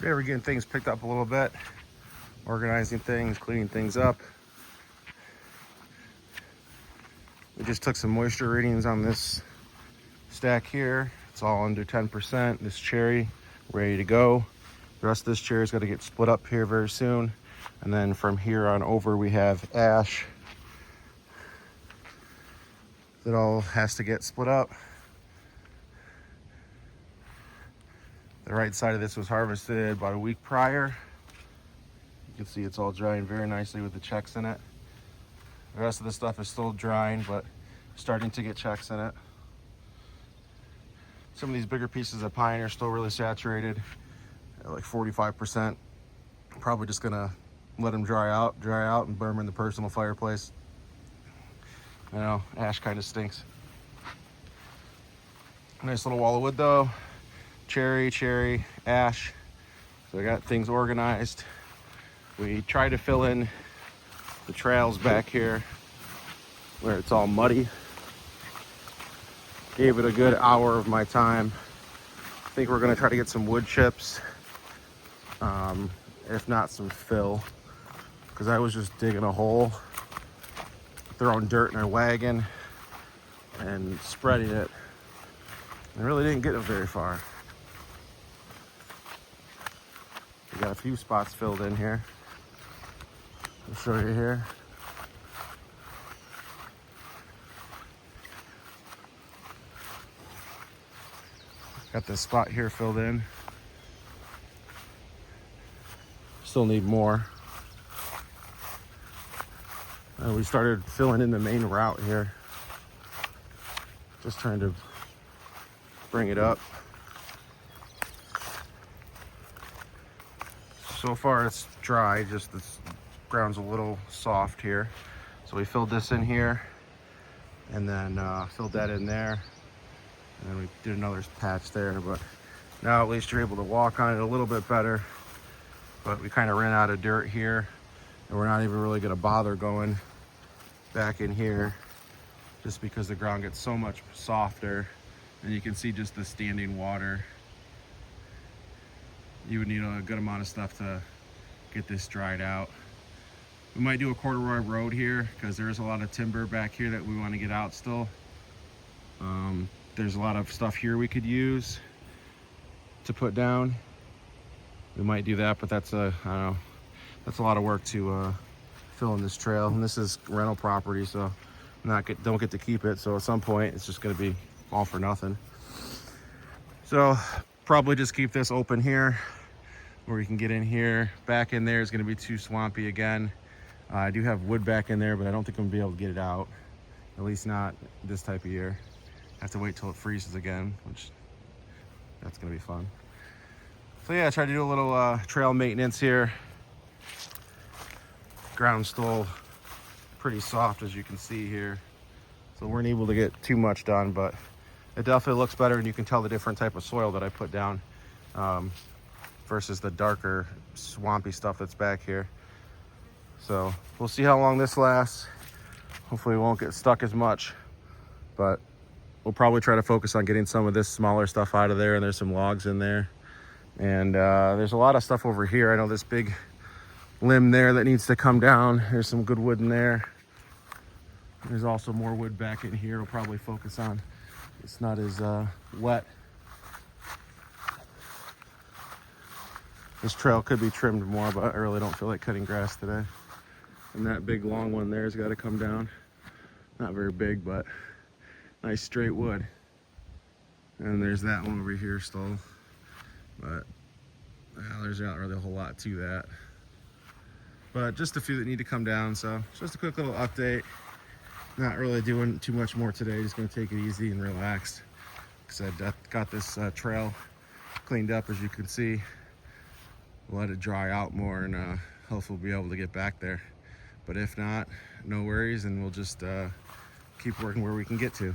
Today we're getting things picked up a little bit, organizing things, cleaning things up. We just took some moisture readings on this stack here. It's all under 10%. This cherry, ready to go. The rest of this cherry is going to get split up here very soon. And then from here on over, we have ash that all has to get split up. The right side of this was harvested about a week prior. You can see it's all drying very nicely with the checks in it. The rest of the stuff is still drying, but starting to get checks in it. Some of these bigger pieces of pine are still really saturated at like 45%. Probably just gonna let them dry out and burn them in the personal fireplace. I know, ash kind of stinks. Nice little wall of wood though. Cherry, ash. So I got things organized. We tried to fill in the trails back here where it's all muddy. Gave it a good hour of my time. I think we're gonna try to get some wood chips, if not some fill, because I was just digging a hole, throwing dirt in a wagon and spreading it. I really didn't get it very far. We got a few spots filled in here. I'll show you here. Got this spot here filled in. Still need more. We started filling in the main route here. Just trying to bring it up. So far it's dry, just this ground's a little soft here. So we filled this in here and then filled that in there. And then we did another patch there, but now at least you're able to walk on it a little bit better. But we kind of ran out of dirt here and we're not even really gonna bother going back in here just because the ground gets so much softer. And you can see just the standing water. You would need a good amount of stuff to get this dried out. We might do a corduroy road here because there is a lot of timber back here that we want to get out still. There's a lot of stuff here we could use to put down. We might do that, but that's I don't know, that's a lot of work to fill in this trail. And this is rental property, so don't get to keep it. So at some point, it's just going to be all for nothing. So probably just keep this open here where you can get in here. Back in there is going to be too swampy again. I do have wood back in there, but I don't think I'm going to be able to get it out, at least not this type of year. Have to wait till it freezes again, which that's going to be fun. So yeah, I tried to do a little trail maintenance here. Ground's still pretty soft, as you can see here, so we weren't able to get too much done, but it definitely looks better, and you can tell the different type of soil that I put down versus the darker swampy stuff that's back here. So we'll see how long this lasts. Hopefully we won't get stuck as much, but we'll probably try to focus on getting some of this smaller stuff out of there. And there's some logs in there, and there's a lot of stuff over here. I know this big limb there that needs to come down. There's some good wood in there. There's also more wood back in here we'll probably focus on. It's not as wet. This trail could be trimmed more, but I really don't feel like cutting grass today. And that big long one there's got to come down. Not very big, but nice straight wood. And there's that one over here still. But there's not really a whole lot to that. But just a few that need to come down. So just a quick little update. Not really doing too much more today, just gonna take it easy and relaxed. Like I said, got this trail cleaned up, as you can see. We'll let it dry out more, and hopefully we'll be able to get back there. But if not, no worries, and we'll just keep working where we can get to.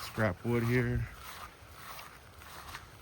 Scrap wood here.